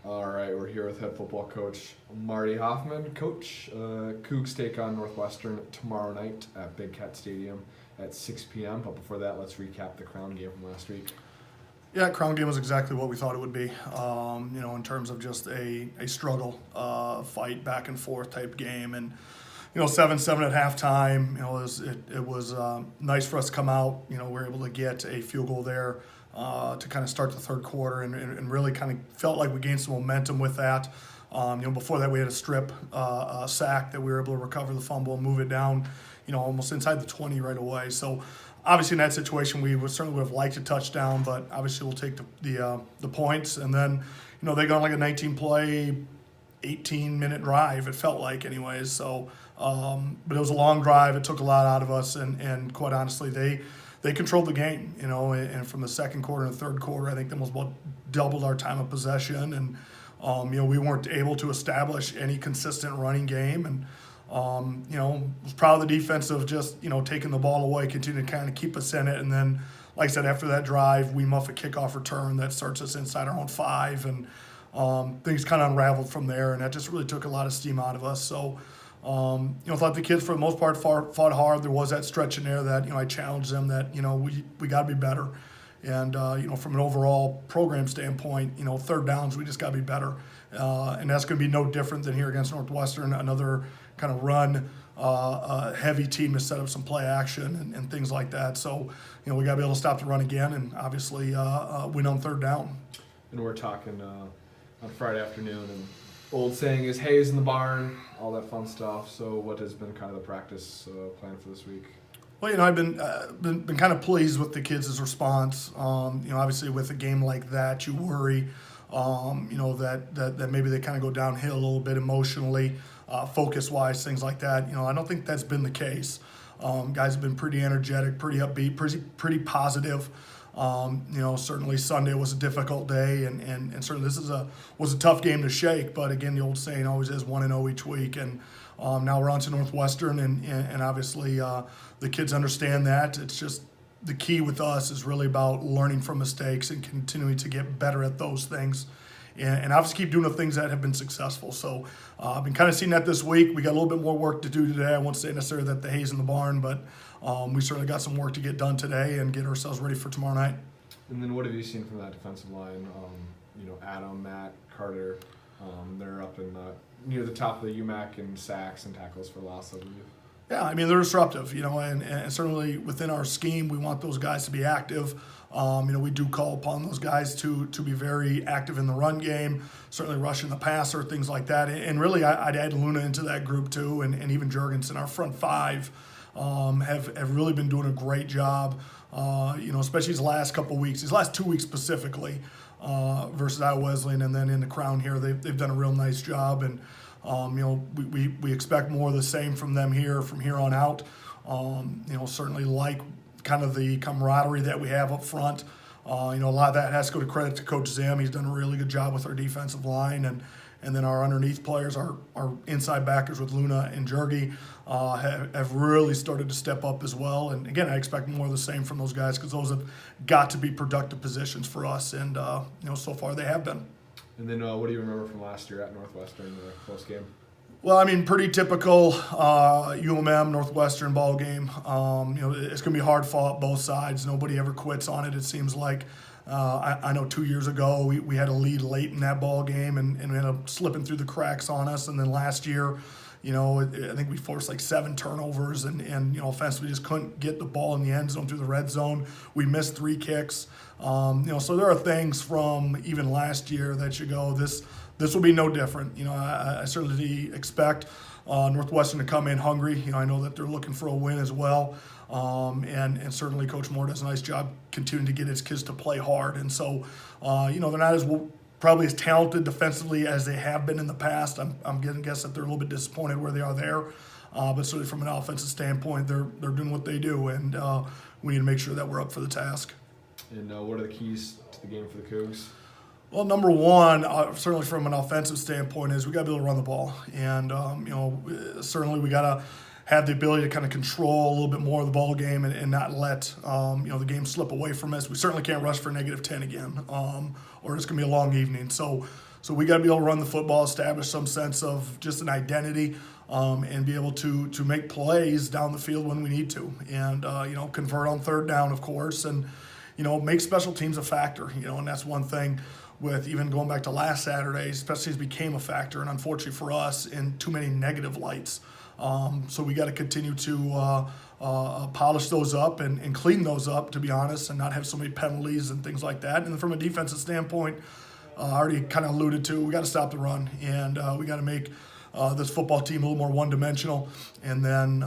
All right, we're here with head football coach Marty Hoffmann. Coach, Cougs take on Northwestern tomorrow night at Big Cat Stadium at 6 p.m. But before that, let's recap the Crown game from last week. Yeah, Crown game was exactly what we thought it would be. In terms of just a struggle, fight, back and forth type game, and 7-7 at halftime. It was nice for us to come out. We were able to get a field goal there to kind of start the third quarter, and really kind of felt like we gained some momentum with that. Before that we had a strip sack that we were able to recover the fumble and move it down, almost inside the 20 right away. So obviously in that situation we certainly would have liked a touchdown, but obviously we'll take the points. And then they got like a 19-play, 18-minute drive. It felt like, anyways. So, but it was a long drive. It took a lot out of us, and quite honestly, they controlled the game. And from the second quarter and the third quarter, I think they almost about doubled our time of possession, and we weren't able to establish any consistent running game. And was proud of the defense of just taking the ball away, continuing to kind of keep us in it, and then, like I said, after that drive, we muff a kickoff return that starts us inside our own 5, and things kind of unraveled from there, and that just really took a lot of steam out of us. So, thought the kids for the most part fought hard. There was that stretch in there that I challenged them that we got to be better, and from an overall program standpoint, third downs we just got to be better, and that's going to be no different than here against Northwestern. Another kind of run heavy team to set up some play action and things like that. So we got to be able to stop the run again, and obviously win on third down. And we're talking on Friday afternoon, and old saying is hay's in the barn, all that fun stuff. So what has been kind of the practice plan for this week? Well, I've been kind of pleased with the kids' response. Obviously with a game like that, you worry, that maybe they kind of go downhill a little bit emotionally, focus-wise, things like that. I don't think that's been the case. Guys have been pretty energetic, pretty upbeat, pretty positive. Certainly Sunday was a difficult day, and certainly this was a tough game to shake. But again, the old saying always is 1-0 each week, and now we're on to Northwestern, and obviously the kids understand that. It's just the key with us is really about learning from mistakes and continuing to get better at those things, and obviously keep doing the things that have been successful. So I've been kind of seeing that this week. We got a little bit more work to do today. I won't say necessarily that the hay's in the barn, but we certainly got some work to get done today and get ourselves ready for tomorrow night. And then what have you seen from that defensive line? Adam, Matt, Carter, they're up in near the top of the UMAC in sacks and tackles for loss, I believe. Yeah, they're disruptive, and certainly within our scheme, we want those guys to be active. We do call upon those guys to be very active in the run game, certainly rushing the passer, things like that. And really, I'd add Luna into that group too, and even Jurgensen. Our front 5 have really been doing a great job, especially these last couple weeks, these last 2 weeks specifically, versus Iowa Wesleyan, and then in the Crown here, they've done a real nice job. And we expect more of the same from them from here on out. Certainly like kind of the camaraderie that we have up front. A lot of that has to go to credit to Coach Zim. He's done a really good job with our defensive line, and then our underneath players, our inside backers with Luna and Jurgi, have really started to step up as well. And again, I expect more of the same from those guys, because those have got to be productive positions for us, and so far they have been. And then what do you remember from last year at Northwestern, the close game? Well, pretty typical UMM Northwestern ball game. It's going to be hard fought both sides. Nobody ever quits on it, it seems like. I know 2 years ago we had a lead late in that ball game and ended up slipping through the cracks on us. And then last year, I think we forced like 7 turnovers and offensively just couldn't get the ball in the end zone through the red zone. We missed 3 kicks. So there are things from even last year that you go, this will be no different. I certainly expect Northwestern to come in hungry. I know that they're looking for a win as well. And certainly Coach Moore does a nice job continuing to get his kids to play hard. And so, they're not probably as talented defensively as they have been in the past. I'm going to guess that they're a little bit disappointed where they are there. But certainly from an offensive standpoint, they're doing what they do, and we need to make sure that we're up for the task. And what are the keys to the game for the Cougs? Well, number one, certainly from an offensive standpoint, is we got to be able to run the ball, and certainly we got to have the ability to kind of control a little bit more of the ball game and not let the game slip away from us. We certainly can't rush for -10 again, or it's going to be a long evening. So So we got to be able to run the football, establish some sense of just an identity, and be able to make plays down the field when we need to, and convert on third down, of course, and make special teams a factor. And that's one thing with even going back to last Saturday, special teams became a factor, and unfortunately for us, in too many negative lights. So we got to continue to polish those up and clean those up, to be honest, and not have so many penalties and things like that. And then from a defensive standpoint, I already kind of alluded to, we got to stop the run, and we got to make this football team a little more one-dimensional. And then,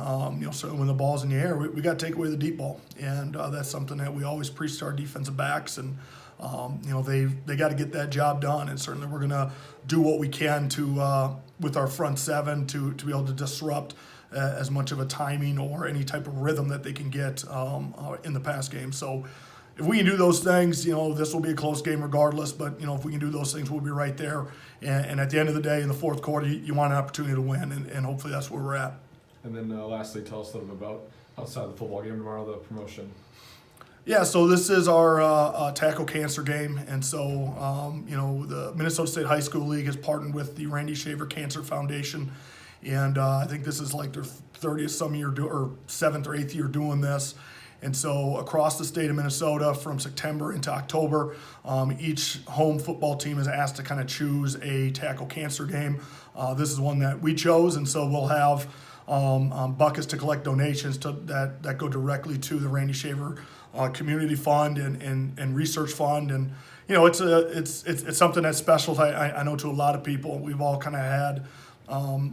certainly when the ball's in the air, we got to take away the deep ball, and that's something that we always preach to our defensive backs. And they got to get that job done. And certainly we're going to do what we can to with our front seven to be able to disrupt as much of a timing or any type of rhythm that they can get in the pass game. So if we can do those things, this will be a close game regardless. But, if we can do those things, we'll be right there. And at the end of the day, in the fourth quarter, you want an opportunity to win, and hopefully that's where we're at. And then lastly, tell us a little bit about outside the football game tomorrow, the promotion. Yeah, so this is our tackle cancer game, and so the Minnesota State High School League has partnered with the Randy Shaver Cancer Foundation, and I think this is like their 30th some year or 7th or 8th year doing this. And so across the state of Minnesota, from September into October, each home football team is asked to kind of choose a tackle cancer game. This is one that we chose, and so we'll have buckets to collect donations that go directly to the Randy Shaver Community Fund and Research Fund. And it's something that's special. I know to a lot of people. We've all kind of had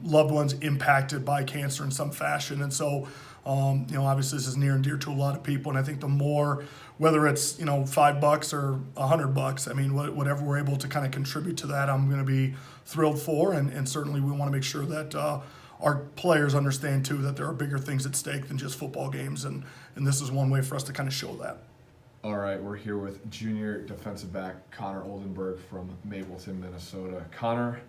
loved ones impacted by cancer in some fashion, and so obviously this is near and dear to a lot of people. And I think the more, whether it's $5 or $100, I mean, whatever we're able to kind of contribute to that, I'm going to be thrilled for. And certainly we want to make sure that our players understand too that there are bigger things at stake than just football games, and this is one way for us to kind of show that. All right, we're here with junior defensive back Connor Oldenburg from Mapleton, Minnesota. Connor,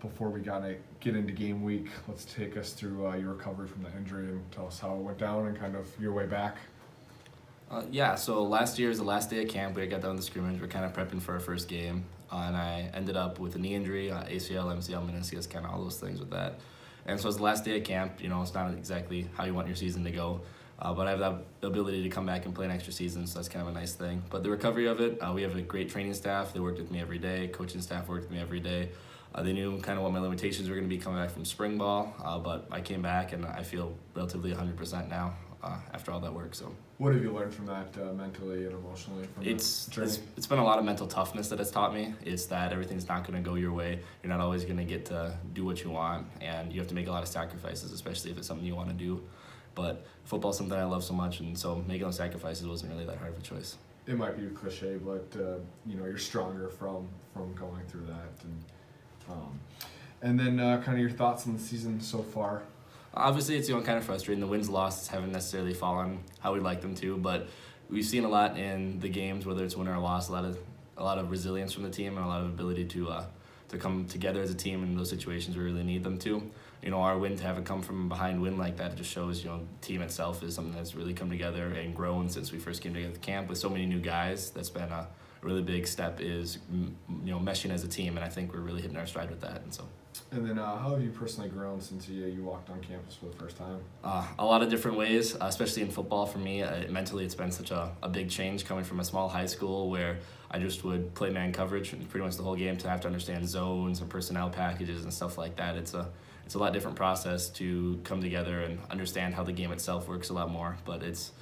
before we get into game week, let's take us through your recovery from the injury and tell us how it went down and kind of your way back. So last year was the last day of camp. We got done with the scrimmage. We're kind of prepping for our first game, and I ended up with a knee injury, ACL, MCL, meniscus, kind of all those things with that. And so it's the last day of camp. It's not exactly how you want your season to go, but I have the ability to come back and play an extra season, so that's kind of a nice thing. But the recovery of it, we have a great training staff. They worked with me every day. Coaching staff worked with me every day. They knew kind of what my limitations were going to be coming back from spring ball, but I came back and I feel relatively 100% now after all that work. So what have you learned from that mentally and emotionally? It's been a lot of mental toughness that it's taught me. It's that everything's not going to go your way. You're not always going to get to do what you want, and you have to make a lot of sacrifices, especially if it's something you want to do. But football's something I love so much, and so making those sacrifices wasn't really that hard of a choice. It might be a cliche, but you're stronger from going through that. And then kind of your thoughts on the season so far. Obviously, it's kind of frustrating. The wins losses haven't necessarily fallen how we'd like them to, but we've seen a lot in the games, whether it's win or loss, a lot of resilience from the team and a lot of ability to come together as a team in those situations we really need them to. Our win to have it come from a behind win like that, it just shows the team itself is something that's really come together and grown since we first came together at camp with so many new guys. That's been a really big step, is meshing as a team, and I think we're really hitting our stride with that. And then how have you personally grown since you walked on campus for the first time? A lot of different ways, especially in football for me. Mentally, it's been such a big change coming from a small high school where I just would play man coverage pretty much the whole game, to have to understand zones and personnel packages and stuff like that. It's a lot different process to come together and understand how the game itself works a lot more. But it's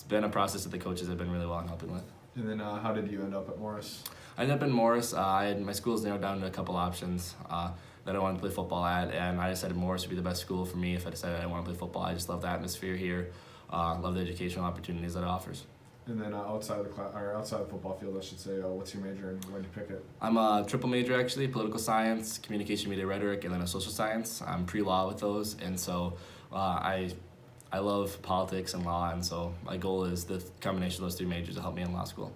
been a process that the coaches have been really well in helping with. And then how did you end up at Morris? I ended up in Morris. My school's narrowed down to a couple options that I wanted to play football at, and I decided Morris would be the best school for me if I decided I want to play football. I just love the atmosphere here, love the educational opportunities that it offers. And then outside the football field, I should say, what's your major and when did you pick it? I'm a triple major actually: political science, communication, media, rhetoric, and then a social science. I'm pre-law with those, and so I love politics and law, and so my goal is the combination of those three majors to help me in law school.